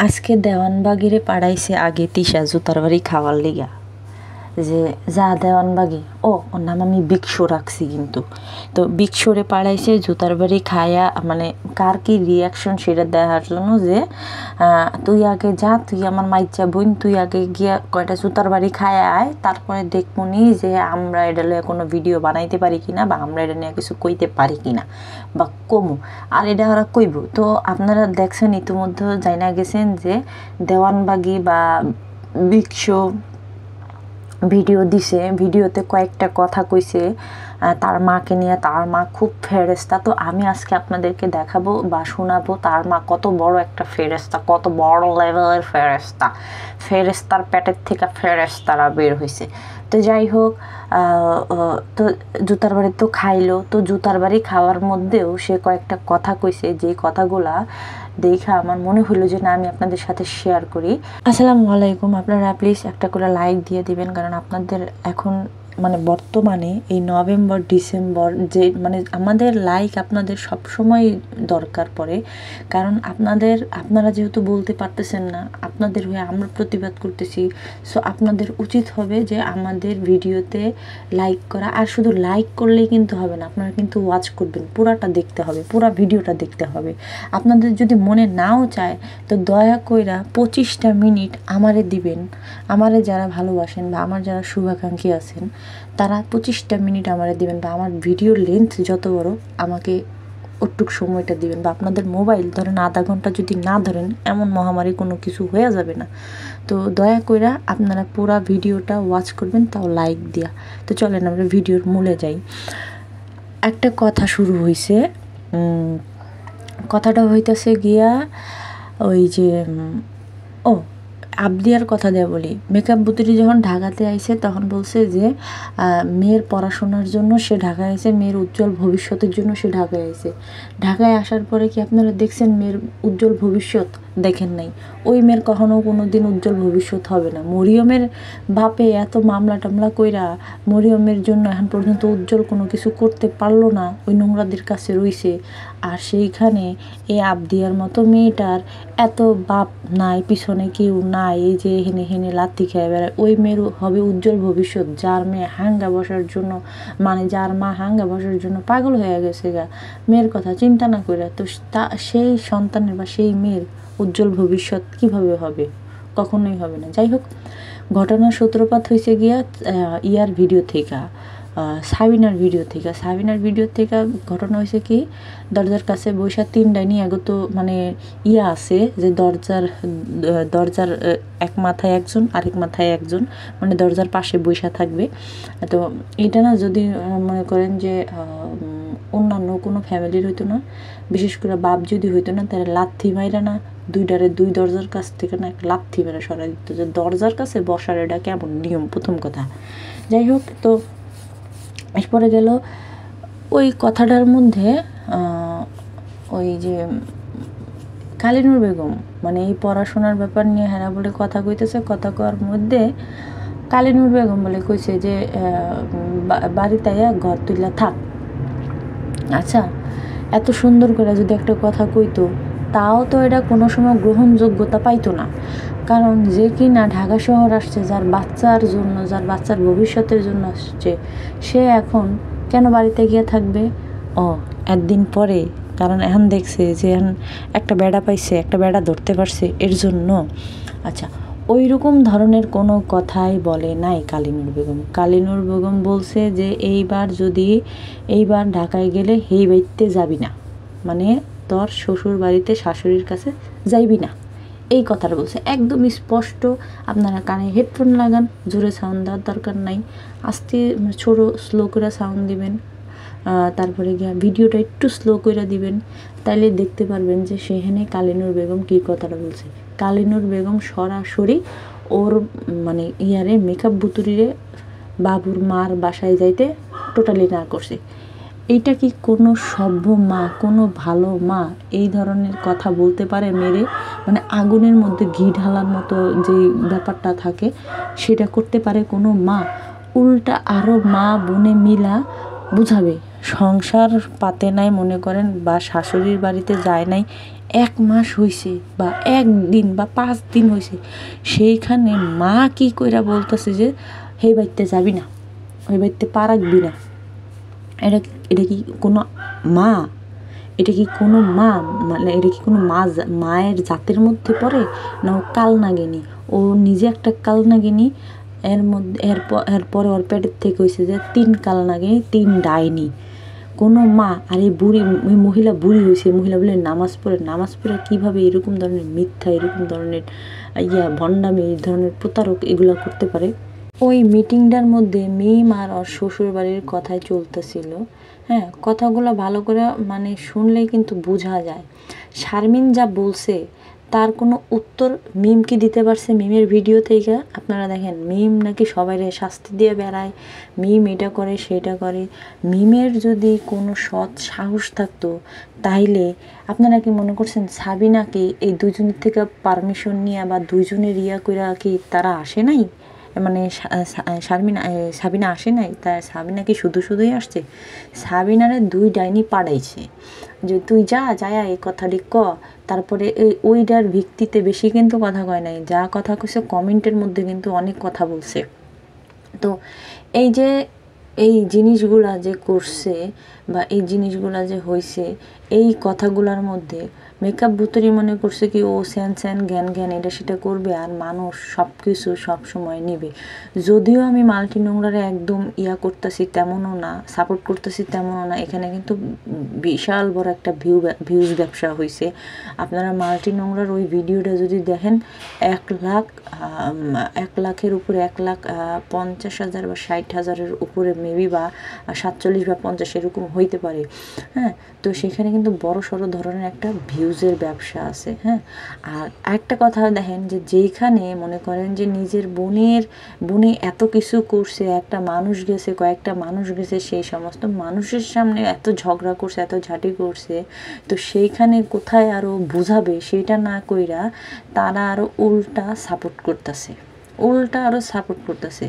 আজকে দেওয়ানবাগিরে পাড়াইছে আগে তিশা জুতার বাড়ি খাওয়ার লিগা যে যা দেওয়ানবাগি ওর নাম আমি বিক্ষু রাখছি কিন্তু তো বিক্ষুরে পাড়াইছে জুতার বাড়ি খায়া মানে কার কি রিয়াকশন সেটা দেখার জন্য যে তুই আগে যা, তুই আমার মাইচা বোন, তুই আগে গিয়া কয়টা জুতার বাড়ি খায়া আয়, তারপরে দেখবনি যে আমরা এটা নিয়ে কোনো ভিডিও বানাইতে পারি কিনা বা আমরা এটা নিয়ে কিছু কইতে পারি কিনা বা কমু আর এটা ওরা কইব। তো আপনারা দেখছেন ইতিমধ্যে জানা গেছেন যে দেওয়ানবাগি বা বিক্ষু ভিডিও দিছে, ভিডিওতে কয়েকটা কথা কইছে তার মাকে নিয়ে। তার মা খুব ফেরেস্তা। তো আমি আজকে আপনাদেরকে দেখাবো বা শোনাবো তার মা কত বড় একটা ফেরেস্তা, কত বড় লেভেলের ফেরেস্তা, ফেরেস্তার পেটের থেকে ফেরেস্তারা বের হয়েছে। তো যাই হোক, তো জুতার বাড়ি তো খাইলো। তো জুতার বাড়ি খাওয়ার মধ্যেও সে কয়েকটা কথা কইছে, যে কথাগুলা দেখা আমার মনে হলো যে না আমি আপনাদের সাথে শেয়ার করি। আসসালামু আলাইকুম। আপনারা প্লিজ একটা করে লাইক দিয়ে দিবেন, কারণ আপনাদের এখন মানে বর্তমানে এই নভেম্বর ডিসেম্বর যে মানে আমাদের লাইক আপনাদের সব সময় দরকার পড়ে, কারণ আপনারা যেহেতু বলতে পারতেছেন না, আপনাদের হয়ে আমরা প্রতিবাদ করতেছি। সো আপনাদের উচিত হবে যে আমাদের ভিডিওতে লাইক করা। আর শুধু লাইক করলেই কিন্তু হবে না, আপনারা কিন্তু ওয়াচ করবেন, পুরাটা দেখতে হবে, পুরা ভিডিওটা দেখতে হবে। আপনাদের যদি মনে নাও চায় তো দয়া কইরা 25টা মিনিট আমারে দিবেন। আমারে যারা ভালোবাসেন বা আমার যারা শুভাকাঙ্ক্ষী আছেন তারা 25টা মিনিট আমারে দিবেন, বা আমার ভিডিওর লেন্থ যত বড় আমাকে ওটুক সময়টা দিবেন। বা আপনাদের মোবাইল ধরেন আধা ঘন্টা যদি না ধরেন, এমন মহামারী কোনো কিছু হয়ে যাবে না। তো দয়া কইরা আপনারা পুরা ভিডিওটা ওয়াচ করবেন, তাও লাইক দিয়া। তো চলেন আমরা ভিডিওর মূলে যাই। একটা কথা শুরু হয়েছে, কথাটা হইতেছে গিয়া ওই যে আবদিয়ার কথা দেয়া বলি। মেকআপ বুতুরি যখন ঢাকাতে আইছে তখন বলছে যে মেয়ের পড়াশোনার জন্য সে ঢাকায় আইছে, মেয়ের উজ্জ্বল ভবিষ্যতের জন্য সে ঢাকায় আইছে। ঢাকায় আসার পরে কি আপনারা দেখছেন মেয়ের উজ্জ্বল ভবিষ্যৎ? দেখেন নাই। ওই মেয়ের কখনো কোনো দিন উজ্জ্বল ভবিষ্যৎ হবে না। মরিয়মের বাপে এত মামলা টামলা কইরা মরিয়মের জন্য এখন পর্যন্ত উজ্জ্বল কোনো কিছু করতে পারলো না, ওই নোংরাদের কাছে রইছে। আর সেইখানে এই আবদিয়ার মতো মেয়েটার এত বাপ নাই, পিছনে কেউ নাই, এই যে হেনে হেনে লাথি খেয়ে বেড়ায়। ওই মেয়ের হবে উজ্জ্বল ভবিষ্যৎ, যার মেয়ে হাঙ্গা বসার জন্য মানে যার মা হাঙ্গা বসার জন্য পাগল হয়ে গেছে গা, মেয়ের কথা চিন্তা না করে। তো সেই সন্তানের বা সেই মেয়ের উজ্জ্বল ভবিষ্যৎ কিভাবে হবে? কখনোই হবে না। যাই হোক, ঘটনার সূত্রপাত হয়েছে গিয়া ইয়ার ভিডিও থেকে, সাবিনার ভিডিও থেকে ঘটনা হয়েছে কি, দরজার কাছে বৈশা 3 ডাইনি আগত মানে ইয়া আছে যে দরজার এক মাথায় একজন আরেক মাথায় একজন, মানে দরজার পাশে বৈশা থাকবে। তো এটা না যদি মনে করেন যে অন্যান্য কোনো ফ্যামিলির হইতো না, বিশেষ করে বাপ যদি হইতো না, তাহলে লাথি মাইরা না দুই দরজার কাছ থেকে না একটা লাথি মেরে সরাই দিত, যে দরজার কাছে বসার এটা কেমন নিয়ম, প্রথম কথা। যাই হোক, তো এরপরে গেল ওই কথাটার মধ্যে ওই যে কালিনুর বেগম মানে এই পড়াশোনার ব্যাপার নিয়ে হেরা বলে কথা কইতেছে। কথা কওয়ার মধ্যে কালিনুর বেগম বলে কইছে যে বাড়িতে ঘর তুইলা থাক। আচ্ছা, এত সুন্দর করে যদি একটা কথা কইতো, তাও তো এটা কোনো সময় গ্রহণযোগ্যতা পাইতো না। কারণ যে কি না ঢাকা শহর আসছে, যার বাচ্চার ভবিষ্যতের জন্য আসছে, সে এখন কেন বাড়িতে গিয়ে থাকবে? একদিন পরে, কারণ এখন দেখছে যে এখন একটা বেড়া পাইছে, একটা বেড়া ধরতে পারছে, এর জন্য। আচ্ছা, ওই রকম ধরনের কোনো কথাই বলে নাই কালিনুর বেগম বলছে যে এইবার ঢাকায় গেলে এই বাড়িতে যাবি না, মানে তোর শ্বশুর বাড়িতে শাশুড়ির কাছে যাইবি না, এই কথাটা বলছে একদম স্পষ্ট। আপনারা কানে হেডফোন লাগান, জোরে সাউন্ড দেওয়ার দরকার নাই, আস্তে ছোটো স্লো করে সাউন্ড দিবেন। তারপরে গিয়া ভিডিওটা একটু স্লো করে দিবেন, তাইলে দেখতে পারবেন যে সেখানে কালিনুর বেগম কী কথাটা বলছে। কালিনুর বেগম সরাসরি ওর মানে মেকআপ বুতুরিরে বাবুর মার বাসায় যাইতে টোটালি না করছে। এইটা কি কোনো সভ্য মা, কোনো ভালো মা এই ধরনের কথা বলতে পারে? মেরে মানে আগুনের মধ্যে ঘি ঢালার মতো যে ব্যাপারটা থাকে, সেটা করতে পারে কোনো মা? উল্টা আরও মা বোনে মিলা বুঝাবে সংসার পাতে নাই মনে করেন, বা শাশুড়ির বাড়িতে যায় নাই, 1 মাস হয়েছে বা 1 দিন বা 5 দিন হয়েছে, সেইখানে মা কি কইরা বলতেছে যে হে বাড়িতে যাবি না, ওই বাড়িতে পা রাখবি না। এটা কি কোনো মা? এটা কি কোনো মা? মানে এটা কি কোনো মায়ের জাতের মধ্যে পড়ে? না ও কালনাগিনী? ও নিজে একটা কালনাগিনী। এরপরে ওর পেটের থেকে হয়েছে যে 3 কালনাগিনী, 3 ডাইনি। কোনো মা? আর এই বুড়ি, ওই মহিলা বুড়ি হয়েছে, মহিলা বলে নামাজ পড়ে কীভাবে এরকম ধরনের মিথ্যা, এরকম ধরনের ভণ্ডামি, এই ধরনের প্রতারক এগুলো করতে পারে? ওই মিটিংটার মধ্যে মিম আর ওর শ্বশুর বাড়ির কথাই চলতেছিল। হ্যাঁ, কথাগুলো ভালো করে মানে শুনলেই কিন্তু বোঝা যায়। শারমিন যা বলছে তার কোনো উত্তর মিম কি দিতে পারছে মিমের ভিডিও থেকে? আপনারা দেখেন, মিম নাকি সবাই শাস্তি দিয়ে বেড়ায়, মিম এটা করে সেটা করে। মিমের যদি কোনো সৎ সাহস থাকতো তাইলে আপনারা কি মনে করছেন সাবিনাকে এই দুজনের থেকে পারমিশন নিয়ে বা দুজনের কইরা কি তারা আসে নাই? মানে সাবিনা আসে নাই? তা সাবিনা কি শুধুই আসছে? সাবিনারে 2 ডাইনি পাঠাইছে যে তুই যায় এই কথাটি তারপরে ওইটার ভিত্তিতে বেশি কিন্তু কথা কয় নাই, যা কথা কইছে কমেন্টের মধ্যে কিন্তু অনেক কথা বলছে। তো এই যে এই জিনিসগুলা যে করছে বা এই জিনিসগুলা যে হয়েছে, এই কথাগুলার মধ্যে মেকআপ ভুতুরি মনে করছে কি ও স্যান জ্ঞান এটা সেটা করবে আর মানুষ সব কিছু সবসময় নেবে। যদিও আমি মাল্টি নোংরারে একদম করতেছি তেমনও না, সাপোর্ট করতেছি তেমনও না। এখানে কিন্তু বিশাল বড় একটা ভিউজ ব্যবসা হয়েছে। আপনারা মাল্টি নোংরার ওই ভিডিওটা যদি দেখেন, 1 লাখের উপরে, 1,50,000 বা 60,000-এর উপরে মেবি, বা 47 বা 50 এরকম হইতে পারে। হ্যাঁ, তো সেখানে কিন্তু বড় সড়ো ধরনের একটা ভিউজের ব্যবসা আছে। হ্যাঁ, আর একটা কথা দেখেন যে যেইখানে মনে করেন যে নিজের বোনে এত কিছু করছে, একটা মানুষ গেছে, কয়েকটা মানুষ গেছে, সেই সমস্ত মানুষের সামনে এত ঝগড়া করছে, এত ঝাঁটি করছে, তো সেইখানে কোথায় আরও বুঝাবে সেটা না কইরা তারা আরও উল্টা সাপোর্ট করতেছে।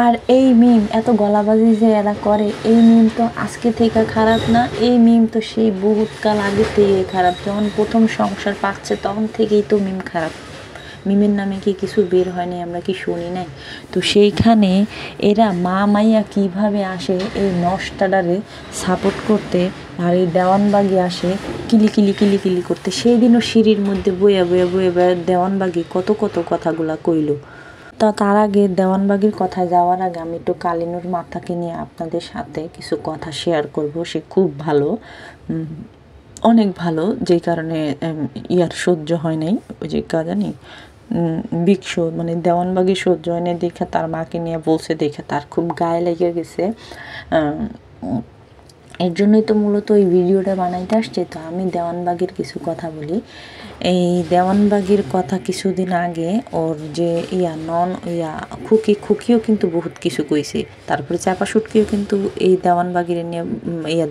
আর এই মিম এত গলাবাজি যে এরা করে, এই মিম তো আজকে থেকে খারাপ না, এই মিম তো সেই বহুত কাল আগে থেকে খারাপ। যখন প্রথম সংসার পাচ্ছে তখন থেকেই তো মিম খারাপ। মিমের নামে কি কিছু বের হয়নি, আমরা কি শুনি নাই? তো সেইখানে এরা মা মাইয়া কিভাবে আসে এই নষ্টাডারে সাপোর্ট করতে, আর এই দেওয়ানবাগি আসে কিলি করতে। সেই দিনও সিঁড়ির মধ্যে বইয়া দেওয়ানবাগি কত কথাগুলা কইল। তা তার আগে দেওয়ানবাগির কথায় যাওয়ার আগে আমি একটু কালিনুর মাথাকে নিয়ে আপনাদের সাথে কিছু কথা শেয়ার করব। সে খুব ভালো, অনেক ভালো, যেই কারণে সহ্য হয় নাই। ওই যে জানি মানে দেওয়ানবাগি সহ্য হয় নাই দেখে তার মাকে নিয়ে বলছে, দেখে তার খুব গায়ে লেগে গেছে। এর জন্যই তো মূলত এই ভিডিওটা বানাইতে আসছে। তো আমি দেওয়ানবাগির কিছু কথা বলি। এই দেওয়ানবাগির কথা কিছুদিন আগে ওর যে খুকিও কিন্তু বহুত কিছু কইছে। তারপরে চাপা সুটকিও কিন্তু এই দেওয়ানবাগির নিয়ে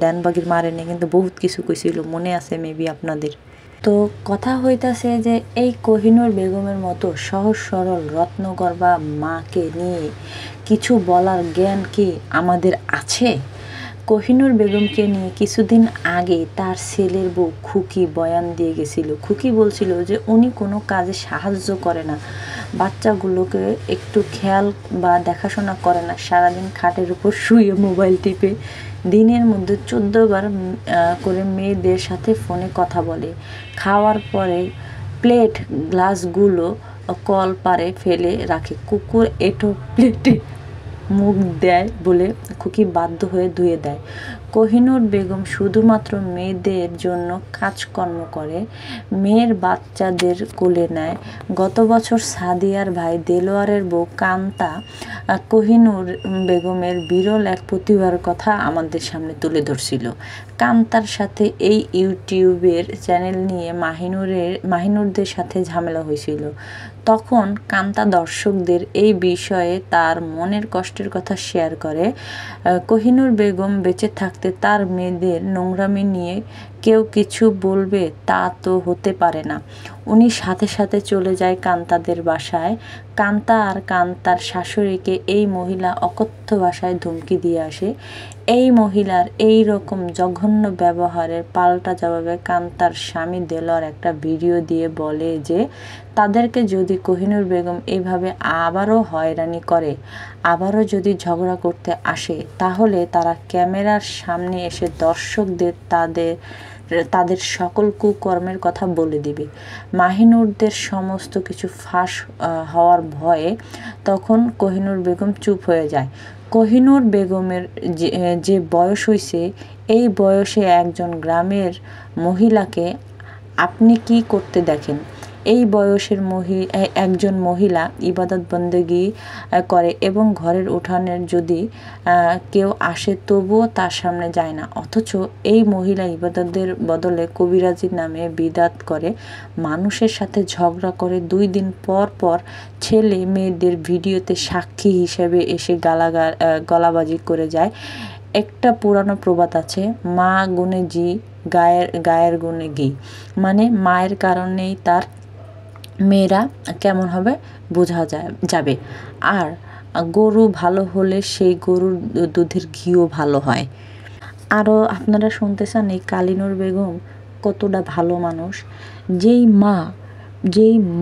দেওয়ানবাগির মারে নিয়ে কিন্তু বহুত কিছু কইছিল, মনে আছে মেবি আপনাদের। তো কথা হইতাছে যে এই কোহিনূর বেগমের মতো সহজ সরল রত্নগর্ভা মাকে নিয়ে কিছু বলার জ্ঞান কি আমাদের আছে? কোহিনূর বেগমকে নিয়ে কিছুদিন আগে তার ছেলের বউ খুকি বয়ান দিয়ে গেছিল। খুকি বলছিল যে উনি কোনো কাজে সাহায্য করে না, বাচ্চাগুলোকে একটু খেয়াল বা দেখাশোনা করে না, সারাদিন খাটের উপর শুয়ে মোবাইল টিপে দিনের মধ্যে 14 বার করে মেয়েদের সাথে ফোনে কথা বলে, খাওয়ার পরে প্লেট গ্লাসগুলো কল পারে ফেলে রাখে, কুকুর এঁটো প্লেটে মুখ দেয় বলে খুকি বাধ্য হয়ে ধুয়ে দেয়। কোহিনূর বেগম শুধুমাত্র মেয়েদের জন্য কাজকর্ম করে, মেয়ের বাচ্চাদের কোলে নেয়। গত বছর সাদিয়ার ভাই দেলোয়ারের বউ কান্তা কোহিনূর বেগমের বিরল এক প্রতিভার কথা আমাদের সামনে তুলে ধরছিল। কান্তার সাথে এই ইউটিউবের চ্যানেল নিয়ে মাহিনুরদের সাথে ঝামেলা হয়েছিল। তখন কান্তা দর্শকদের এই বিষয়ে তার মনের কষ্টের কথা শেয়ার করে। কোহিনূর বেগম বেঁচে থাকতে তার মেয়েদের নোংরামি নিয়ে কেউ কিছু বলবে তা তো হতে পারে না। উনি সাথে সাথে চলে যায় কান্তাদের বাসায়। কান্তা আর কান্তার শাশুড়িকে এই মহিলা অকথ্য ভাষায় ধমকি দিয়ে আসে। এই মহিলার এই রকম জঘন্য ব্যবহারের পাল্টা জবাবে কান্তার স্বামী দেলোয়ার একটা ভিডিও দিয়ে বলে যে তাদেরকে যদি কোহিনূর বেগম এইভাবে আবারও হয়রানি করে, আবারও যদি ঝগড়া করতে আসে, তাহলে তারা ক্যামেরার সামনে এসে দর্শকদের তাদের সকল কুকর্মের কথা বলে দিবে। মাহিনুরদের সমস্ত কিছু ফাঁস হওয়ার ভয়ে তখন কোহিনূর বেগম চুপ হয়ে যায়। কোহিনূর বেগমের যে বয়স হয়েছে, এই বয়সে একজন গ্রামের মহিলাকে আপনি কি করতে দেখেন? এই বয়সের একজন মহিলা ইবাদত বন্দেগি করে এবং ঘরের উঠানের যদি কেউ আসে তবুও তার সামনে যায় না, অথচ এই মহিলা ইবাদতের বদলে কবিরাজির নামে বিদাত করে, মানুষের সাথে ঝগড়া করে, 2 দিন পর পর ছেলে মেয়েদের ভিডিওতে সাক্ষী হিসেবে এসে গলাবাজি করে যায়। একটা পুরানো প্রবাদ আছে, মা গুণে জি গায়ের গুণে ঘি, মানে মায়ের কারণেই তার মেয়েরা কেমন হবে বোঝা যাবে। আর গরু ভালো হলে সেই গরুর দুধের ঘিও ভালো হয়। আরও আপনারা শুনতে চান এই কালিনুর বেগম কতটা ভালো মানুষ। যেই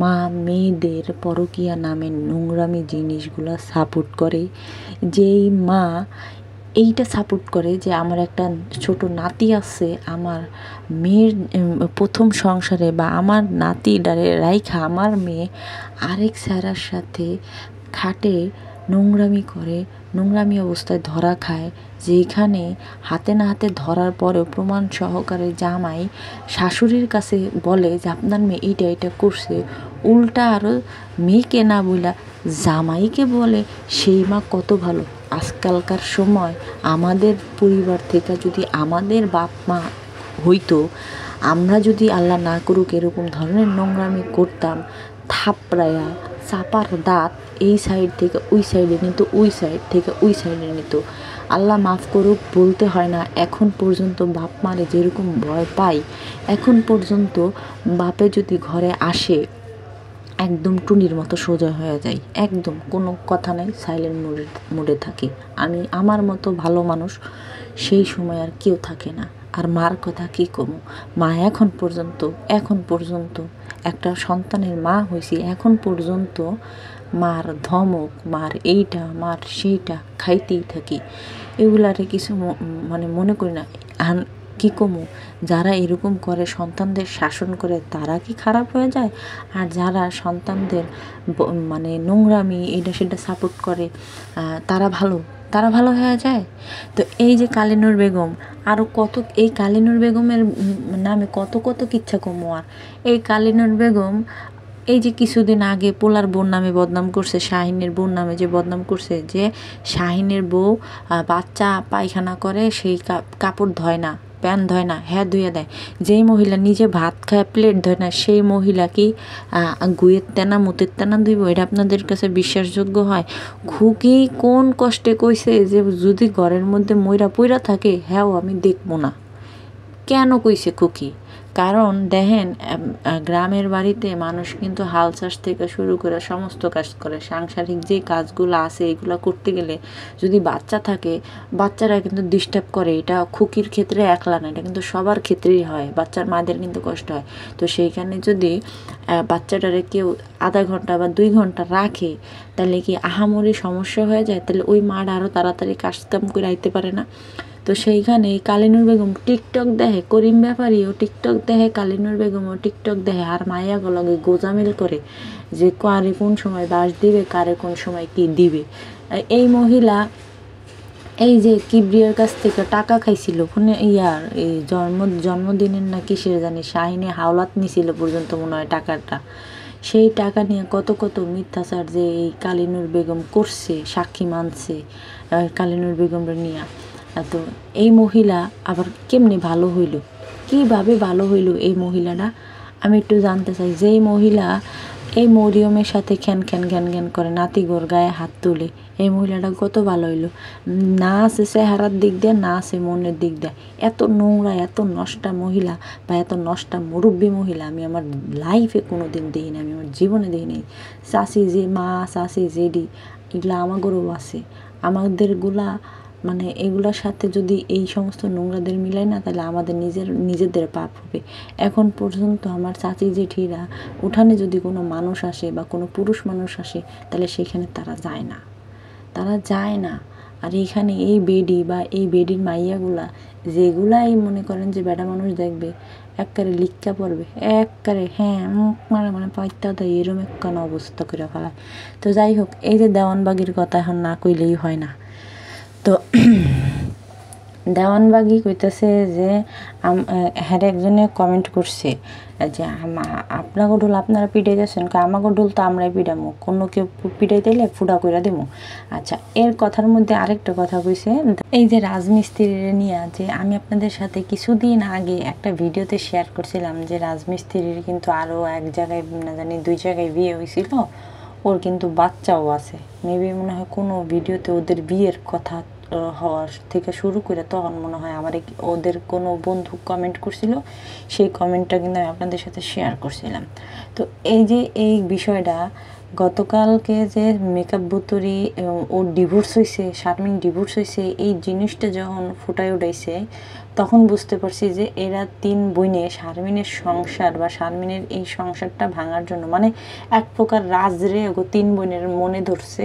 মা মেয়েদের পরকীয়া নামে নোংরামি জিনিসগুলো সাপোর্ট করে, যেই মা এইটা সাপোর্ট করে যে আমার একটা ছোট নাতি আছে, আমার মেয়ের প্রথম সংসারে বা আমার নাতি রাইখা আমার মেয়ে আরেক স্যারার সাথে খাটে নোংরামি করে, নোংরামি অবস্থায় ধরা খায়, যেখানে হাতে না হাতে ধরার পরেও প্রমাণ সহকারে জামাই শাশুড়ির কাছে বলে যে আপনার মেয়ে এটা করছে, উল্টা আরও মেয়েকে না বইলা জামাইকে বলে, সেই মা কত ভালো। আজকালকার সময় আমাদের পরিবার থেকে যদি আমাদের বাপ মা হইতো, আমরা যদি আল্লাহ না করুক এরকম ধরনের নোংরামি করতাম, থাপড়ায়া চাপার দাঁত এই সাইড থেকে ওই সাইডে নিত, ওই সাইড থেকে ওই সাইডে নিত। আল্লাহ মাফ করুক বলতে হয় না, এখন পর্যন্ত বাপ মারে যেরকম ভয় পাই, এখন পর্যন্ত বাপে যদি ঘরে আসে একদম টুনির মতো সোজা হয়ে যায়, একদম কোনো কথা নেই, সাইলেন্ট মোডে থাকে। আমার মতো ভালো মানুষ সেই সময় আর কেউ থাকে না। আর মার কথা কী কমু, মা এখন পর্যন্ত একটা সন্তানের মা হয়েছি, এখন পর্যন্ত মার ধমক, মার এইটা মার সেইটা খাইতেই থাকি। এগুলারে কিছু মনে করি না। কি কমু, যারা এরকম করে সন্তানদের শাসন করে তারা কি খারাপ হয়ে যায়? আর যারা সন্তানদের নোংরামি এটা সেটা সাপোর্ট করে তারা ভালো হয়ে যায়? তো এই যে কালিনুর বেগম, আরও কত এই কালিনুর বেগমের নামে কত কিচ্ছা কমু। আর এই কালিনুর বেগম এই যে কিছুদিন আগে পোলার বোন নামে বদনাম করছে, শাহিনের বোন নামে যে বদনাম করছে, যে শাহিনের বউ বাচ্চা পায়খানা করে, সেই কাপড় ধয় না, প্যান্ট ধয় না, হ্যাঁ ধুয়ে দেয়। যেই মহিলা নিজে ভাত খায় প্লেট ধয় না, সেই মহিলা কি গুয়ের তেনা মুতের তেনা ধুইব? এটা আপনাদের কাছে বিশ্বাসযোগ্য হয়? খুকি কোন কষ্টে কইছে যে যদি ঘরের মধ্যে ময়রা পইরা থাকে হ্যাঁ আমি দেখবো না। কেন কইছে খুকি? কারণ দেখেন, গ্রামের বাড়িতে মানুষ কিন্তু হাল চাষ থেকে শুরু করে সমস্ত কাজ করে। সাংসারিক যে কাজগুলো আছে এগুলো করতে গেলে যদি বাচ্চা থাকে, বাচ্চারা কিন্তু ডিস্টার্ব করে। এটা খুকির ক্ষেত্রে একলা না, এটা কিন্তু সবার ক্ষেত্রেই হয়। বাচ্চার মাদের কিন্তু কষ্ট হয়। তো সেইখানে যদি বাচ্চাটারে কেউ আধা ঘন্টা বা 2 ঘন্টা রাখে, তাহলে কি আহামরি সমস্যা হয়ে যায়? তাহলে ওই মাটা আরও তাড়াতাড়ি কাজকাম করে আইতে পারে না? তো সেইখানে কালিনুর বেগম টিকটক দেখে, করিম ব্যাপারীও টিকটক দেখে, কালিনুর বেগমও টিকটক দেখে, আর মাইয়াগুলোকে গোজামিল করে যে কারে কোন সময় বাস দিবে, কারে কোন সময় কি দিবে। এই মহিলা এই যে কিবরিয়ার কাছ থেকে টাকা খাইছিল, এই জন্মদিনের না কিসের জানি শাহিনে হাওলাত নিছিল পর্যন্ত মনে হয় টাকাটা। সেই টাকা নিয়ে কত মিথ্যাচার যে এই কালিনুর বেগম করছে, সাক্ষী মানছে কালিনুর বেগমরা নিয়ে। তো এই মহিলা আবার কেমনে ভালো হইল, কিভাবে ভালো হইল এই মহিলাটা, আমি একটু জানতে চাই। যেই মহিলা এই মরিয়মের সাথে খ্যান খ্যান খ্যান খ্যান করে নাতি গোর গায়ে হাত তুলে। এই মহিলাটা কত ভালো হইলো, না আছে চেহারার দিক দিয়ে, না আছে মনের দিক দিয়ে। এত নোংরা, এত নষ্টা মহিলা বা এত নষ্টা মুরব্বী মহিলা আমি আমার লাইফে কোনো দিন দেখিনি, আমি আমার জীবনে দেখিনি। চাষি যে মা, চাষি জেডি, এগুলা আমাদেরও আছে। আমাদেরগুলা মানে এগুলোর সাথে যদি এই সমস্ত নোংরাদের মিলাই না, তাহলে আমাদের নিজেদের পাপ হবে। এখন পর্যন্ত আমার চাচি জেঠিরা উঠানে যদি কোনো মানুষ আসে বা কোনো পুরুষ মানুষ আসে, তাহলে সেখানে তারা যায় না, তারা যায় না। আর এইখানে এই বেডি বা এই বেডির মাইয়াগুলা যেগুলাই মনে করেন যে বেটা মানুষ দেখবে, একবারে লিক্কা পড়বে, একবারে হ্যাঁ মানে পাইতা দেয়, এরম একখান অবস্থা করে ফেলায়। তো যাই হোক, এই যে দেওয়ানবাগির কথা এখন না কইলেই হয় না। তো দেওয়ানবাগি কইতেছে যে হ্যাঁ, একজনে কমেন্ট করছে যে আপনাকে ঢোল আপনারা পিটাইতেছেন, আমাকে ঢোল তো আমরাই পিটামো, কোনো কেউ পিটাইতেলে ফুটা কইরা দেবো। আচ্ছা, এর কথার মধ্যে আরেকটা কথা কইছে, এই যে রাজমিস্ত্রির নিয়ে, যে আমি আপনাদের সাথে কিছুদিন আগে একটা ভিডিওতে শেয়ার করছিলাম যে রাজমিস্ত্রির কিন্তু আরও এক জায়গায় না জানি 2 জায়গায় বিয়ে হয়েছিল, ওর কিন্তু বাচ্চাও আছে। মেবি মনে হয় কোনো ভিডিওতে ওদের বিয়ের কথা হওয়ার থেকে শুরু করে তখন মনে হয় আমার ওদের কোনো বন্ধু কমেন্ট করছিল, সেই কমেন্টটা কিন্তু আমি আপনাদের সাথে শেয়ার করছিলাম। তো এই যে এই বিষয়টা গতকালকে যে মেকআপ বুতুরি ওর ডিভোর্স হয়েছে, শারমিন ডিভোর্স হয়েছে, এই জিনিসটা যখন ফুটায় উঠাইছে, তখন বুঝতে পারছি যে এরা 3 বোনে শারমিনের সংসার বা শারমিনের এই সংসারটা ভাঙার জন্য, মানে এক প্রকার রাজরে 3 বোনের মনে ধরছে।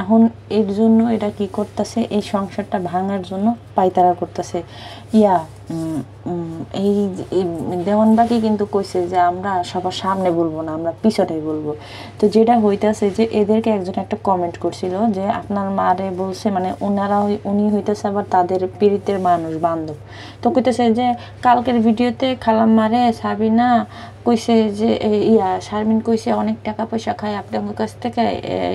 এখন এর জন্য এরা কি করতেছে, এই সংসারটা ভাঙার জন্য পায়তারা করতেছে। এই দেওয়ানবাগি কিন্তু কইছে যে আমরা সবার সামনে বলবো না, আমরা পিছনেই বলবো। তো যেটা হইতেছে যে এদেরকে একজন একটা কমেন্ট করছিল যে আপনার মারে বলছে, মানে উনি হইতেছে আবার তাদের পীড়িতের মানুষ বান্ধব। তো কইতেছে যে কালকের ভিডিওতে খালাম মারে সাবিনা কইছে যে শারমিন কইছে অনেক টাকা পয়সা খায় আপনার কাছ থেকে,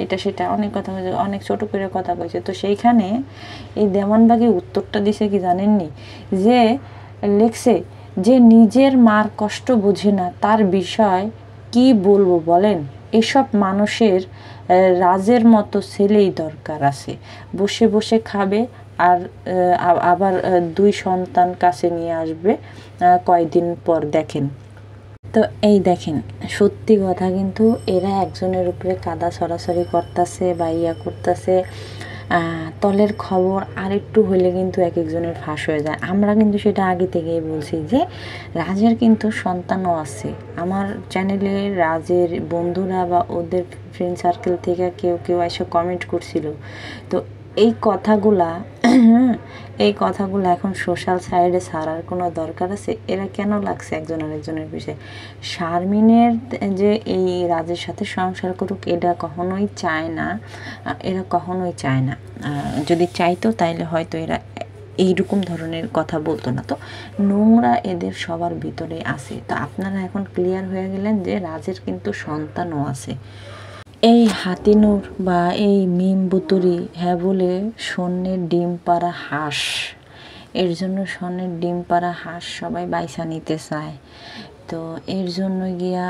এটা সেটা অনেক কথা কইছে, অনেক ছোট করে কথা কইছে। তো সেইখানে এই দেওয়ানবাগি উত্তরটা দিছে কি জানেননি, যে লেখছে যে নিজের মার কষ্ট বোঝে না, তার বিষয় কি বলবো বলেন, এসব মানুষের রাজের মতো ছেলেই দরকার আছে, বসে বসে খাবে আর আবার 2 সন্তান কাছে নিয়ে আসবে কয়েকদিন পর দেখেন। তো এই দেখেন, সত্যি কথা কিন্তু এরা একজনের উপরে কাদা সরাসরি করতেছে বা করতেছে, তলের খবর আরেকটু হলে কিন্তু এক একজনের ফাঁস হয়ে যায়। আমরা কিন্তু সেটা আগে থেকেই বলছি যে রাজের কিন্তু সন্তানও আছে। আমার চ্যানেলে রাজের বন্ধুরা বা ওদের ফ্রেন্ড সার্কেল থেকে কেউ কেউ এসে কমেন্ট করছিল। তো এই কথাগুলো এখন সোশ্যাল সাইডে ছাড়ার কোনো দরকার আছে? এরা কেন লাগছে একজন আরেকজনের বিষয়ে? শারমিনের যে এই রাজের সাথে সংসার করুক, এটা কখনোই চায় না, এরা কখনোই চায় না। যদি চাইতো তাইলে হয়তো এরা এইরকম ধরনের কথা বলতো না। তো নোংরা এদের সবার ভিতরে আছে। তো আপনারা এখন ক্লিয়ার হয়ে গেলেন যে রাজের কিন্তু সন্তানও আছে। এই হাতিনুর বা এই মিম বুতুরি হ্যাঁ বলে স্বর্ণের ডিম পাড়া হাঁস, এর জন্য স্বর্ণের ডিম পাড়া হাঁস সবাই বাইসা নিতে চায়। তো এর জন্য গিয়া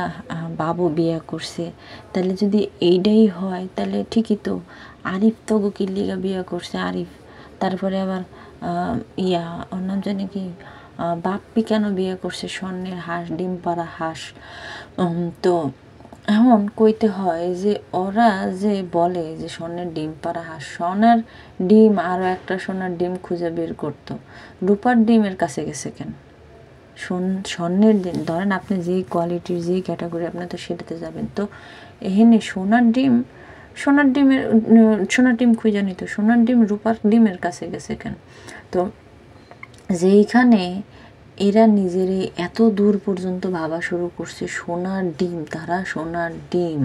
বাবু বিয়ে করছে। তাহলে যদি এইটাই হয় তাহলে ঠিকই তো, আরিফ তো কিল্লিগা বিয়ে করছে আরিফ, তারপরে আবার ওর নাম জানি কি বাপ্পি কেন বিয়ে করছে স্বর্ণের হাঁস, ডিম পাড়া হাঁস। তো এমন কইতে হয় যে ওরা যে বলে যে স্বর্ণের ডিম পাড়া হাঁস, সোনার ডিম আরও একটা সোনার ডিম খুঁজে বের করতো, রূপার ডিমের কাছে গেছে কেন? স্বর্ণের ডিম ধরেন আপনি যেই কোয়ালিটির যেই ক্যাটাগরি আপনি তো সেটাতে যাবেন। তো এখানে সোনার ডিম খুঁজে নিত, সোনার ডিম রূপার ডিমের কাছে গেছে কেন? তো যেইখানে এরা নিজেরই এত দূর পর্যন্ত ভাবা শুরু করছে সোনার ডিম, তারা সোনার ডিম,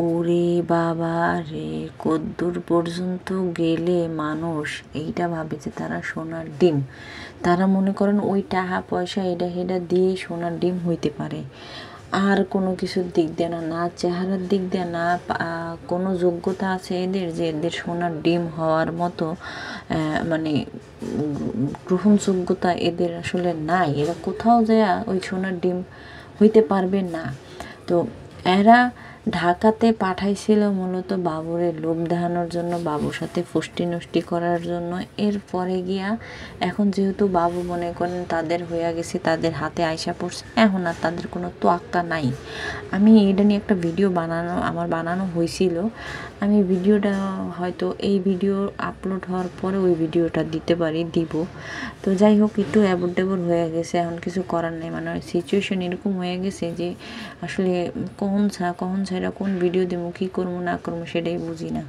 ওরে বাবা রে, কদ্দূর পর্যন্ত গেলে মানুষ এইটা ভাবে যে তারা সোনার ডিম। তারা মনে করেন ওই টাকা পয়সা এটা হেটা দিয়ে সোনার ডিম হইতে পারে, আর কোনো কিছুর দিক দিয়ে না, না চেহারার দিক দিয়ে না কোনো যোগ্যতা আছে এদের যে এদের সোনার ডিম হওয়ার মতো মানে গ্রহণযোগ্যতা এদের আসলে নাই। এরা কোথাও যায় ওই সোনার ডিম হইতে পারবে না। তো এরা ঢাকাতে পাঠাইছিল মূলত বাবুরে লোভ দেখানোর জন্য, বাবুর সাথে ফষ্টি নষ্টি করার জন্য। এরপরে গিয়া এখন যেহেতু বাবু মনে করেন তাদের হইয়া গেছে, তাদের হাতে আইসা পড়ছে, এখন আর তাদের কোনো তোয়াক্কা নাই। আমি এটা নিয়ে একটা ভিডিও আমার বানানো হয়েছিল। আমি ভিডিওটা হয়তো এই ভিডিও আপলোড হওয়ার পরে ওই ভিডিওটা দিব। তো যাই হোক, একটু অ্যাবোর্ডেবল হয়ে গেছে, এখন কিছু করার নেই। মানে সিচুয়েশন এরকম হয়ে গেছে যে আসলে কখন ছাড়া কোন ভিডিও দেবো, কী করবো না করবো সেটাই বুঝি না।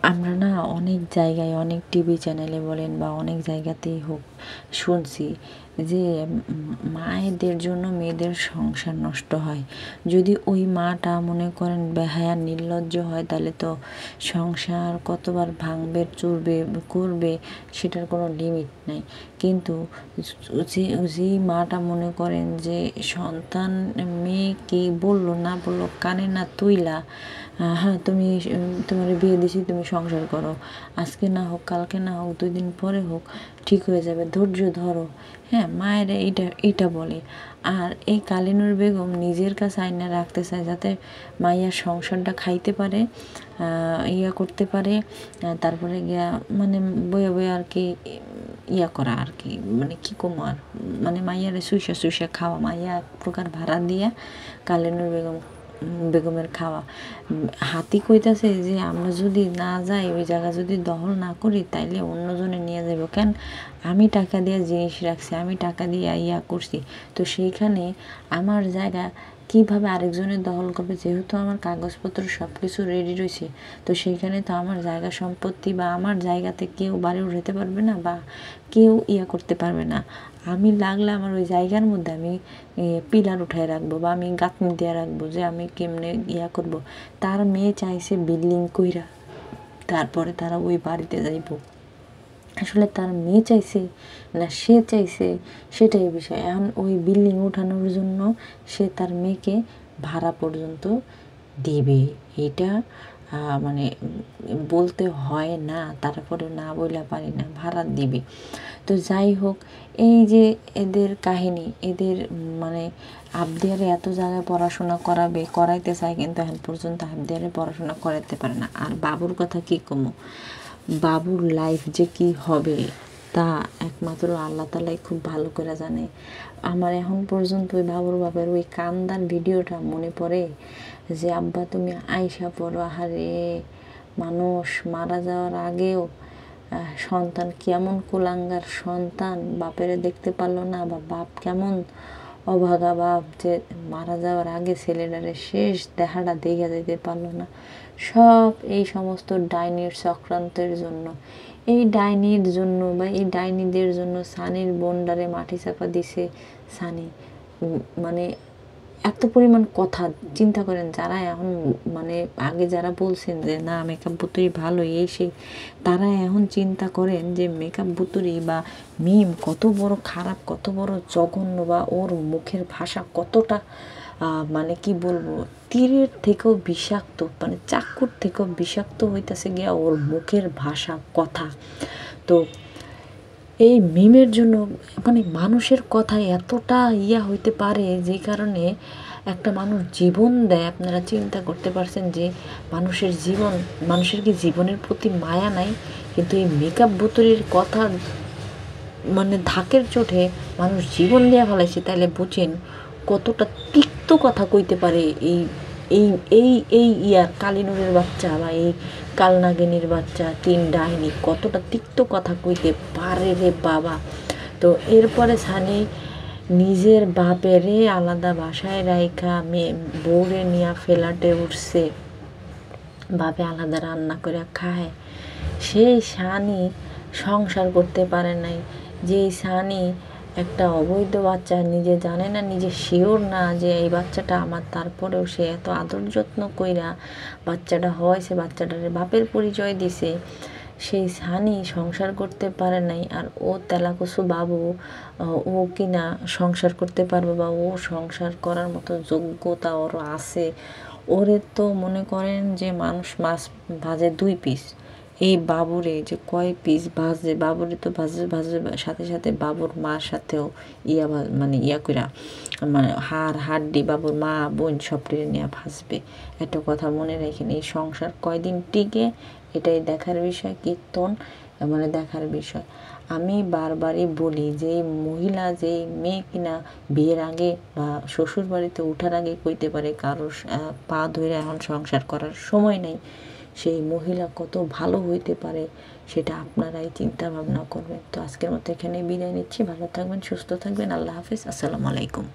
আমরা না অনেক জায়গায়, অনেক টিভি চ্যানেলে বলেন বা অনেক জায়গাতেই হোক শুনছি যে মায়েদের জন্য মেয়েদের সংসার নষ্ট হয়। যদি ওই মাটা মনে করেন বেহায়া নির্লজ্জ হয়, তাহলে তো সংসার কতবার ভাঙবে, চুরবে, করবে, সেটার কোনো লিমিট নাই। কিন্তু যেই মাটা মনে করেন যে সন্তান মেয়ে কি বললো না বললো কানে না তুইলা, হ্যাঁ তুমি তোমার বিয়ে দিছি, তুমি সংসার করো, আজকে না হোক, কালকে না হোক, 2 দিন পরে হোক, ঠিক হয়ে যাবে, ধৈর্য ধরো, হ্যাঁ, মায়েরা এইটা বলে। আর এই কালিনুর বেগম নিজের কাছে আইনা রাখতে চায় যাতে মাইয়ার সংসারটা খাইতে পারে, ইয়া করতে পারে, তারপরে গিয়া মানে বয়ে আর কি ইয়া করা আর কি, মানে কী কম আর, মানে মাইয়ারে সুইসা খাওয়া, মাইয়া এক প্রকার ভাড়া দিয়া কালিনুর বেগমের খাওয়া। হাতি কইতাছে যে আমরা যদি না যাই, ওই জায়গা যদি দখল না করি, তাইলে অন্যজনে নিয়ে যাবো। কেন, আমি টাকা দিয়ে জিনিস রাখছি, আমি টাকা দিয়ে ইয়া করছি, তো সেইখানে আমার জায়গা কিভাবে আরেকজনের দখল করবে? যেহেতু আমার কাগজপত্র সব কিছু রেডি রয়েছে, তো সেইখানে তো আমার জায়গা সম্পত্তি বা আমার জায়গাতে কেউ বাড়ি উঠাতে পারবে না বা কেউ ইয়া করতে পারবে না। আমি লাগলে আমার ওই জায়গার মধ্যে আমি পিলার উঠায় রাখবো বা আমি গাঁথনি দিয়ে রাখবো, যে আমি কেমনে ইয়া করব। তার মেয়ে চাইছে বিল্ডিং কইরা তারপরে তারা ওই বাড়িতে যাইব। আসলে তার মেয়ে চাইছে না সে চাইছে, সেটাই বিষয়। এখন ওই বিল্ডিং উঠানোর জন্য সে তার মেয়েকে ভাড়া পর্যন্ত দেবে, এটা মানে বলতে হয় না, তারপরে না বইলা পারি না, ভাড়া দিবে। তো যাই হোক, এই যে এদের কাহিনী, এদের মানে আবদিয়ারে এত জায়গায় পড়াশোনা করাইতে চায়, কিন্তু এখন পর্যন্ত আবদিয়ারে পড়াশোনা করাইতে পারে না। আর বাবুর কথা কি কমো, বাবুর লাইফ যে কি হবে তা একমাত্র আল্লাহ তালাই খুব ভালো করে জানে। আমার এখন পর্যন্ত ওই বাবুর বাপের ওই কান্দার ভিডিওটা মনে পড়ে যে আব্বা তুমি আইসা পড়ো, আহারে মানুষ মারা যাওয়ার আগেও সন্তান কেমন কুলাঙ্গার সন্তান, বাপেরে দেখতে পারলো না, বা বাপ কেমন অভাগা বাপ যে মারা যাওয়ার আগে ছেলেটারে শেষ দেখাটা দেখে যেতে পারলো না। সব এই সমস্ত ডাইনির চক্রান্তের জন্য, এই ডাইনির জন্য বা এই ডাইনিদের জন্য সানির বোনডারে মাটি চাপা দিছে সানি। মানে এত পরিমাণ কথা চিন্তা করেন, যারা এখন মানে আগে যারা বলছেন যে না মেকআপ বুতুরি ভালো এই সেই, তারা এখন চিন্তা করেন যে মেকআপ বুতুরি বা মিম কত বড় খারাপ, কত বড় জঘন্য, বা ওর মুখের ভাষা কতটা মানে কি বলবো, তীরের থেকেও বিষাক্ত, মানে চাকুর থেকেও বিষাক্ত হইতেছে গিয়া ওর মুখের ভাষা, কথা। তো এই মিমের জন্য মানে মানুষের কথা এতটা ইয়া হইতে পারে, যে কারণে একটা মানুষ জীবন দেয়। আপনারা চিন্তা করতে পারছেন যে মানুষের কি জীবনের প্রতি মায়া নাই? কিন্তু এই মেকআপ বুতুরির কথা মানে ধাকের চোটে মানুষ জীবন দেওয়া ফেলাইছে, তাহলে বুঝেন কতটা তিক্ত কথা কইতে পারে এই এই এই এই ইয়ার কালিনুরের বাচ্চা বা এই কালনাগিনীর বাচ্চা, 3 ডাইনি কতটা তিক্ত কথা কইতে পারে রে বাবা। তো এরপরে সানি নিজের বাপেরে আলাদা বাসায় রাইখা বউরে নিয়ে ফ্ল্যাটে উঠছে, বাপে আলাদা রান্না করে খায়। সেই সানি সংসার করতে পারে নাই, যেই সানি একটা অবৈধ বাচ্চা, নিজে জানে না, নিজে শিওর না যে এই বাচ্চাটা আমার, তারপরেও সে এত আদর যত্ন কইরা বাচ্চাটা হওয়াইছে, বাচ্চাটারে বাপের পরিচয় দিছে, সেই সানি সংসার করতে পারে নাই। আর ও তেলাকুসু বাবু, ও কিনা সংসার করতে পারবে বা ও সংসার করার মতো যোগ্যতা ওর আছে। ওরে তো মনে করেন যে মানুষ মাছ ভাজে 2 পিস, এই বাবুরে যে কয় পিস ভাজে, বাবুরে তো ভাজে ভাজে সাথে সাথে বাবুর মার সাথেও মানে ইয়া কইরা মানে হাড্ডি বাবুর মা বোন সবটিরে নিয়ে ভাজবে। একটা কথা মনে রাখেন, এই সংসার কয়দিন টিকে এটাই দেখার বিষয়, কীর্তন মানে দেখার বিষয়। আমি বারবারই বলি যে মহিলা যে মেয়ে কিনা বিয়ের আগে বা শ্বশুর বাড়িতে ওঠার আগে কইতে পারে কারোর পা ধরে এখন সংসার করার সময় নেই, সেই মহিলা কত ভালো হইতে পারে সেটা আপনারাই চিন্তা ভাবনা করবেন। তো আজকের মতো এখানে বিদায় নিচ্ছি। ভালো থাকবেন, সুস্থ থাকবেন। আল্লাহ হাফিজ। আসসালামু আলাইকুম।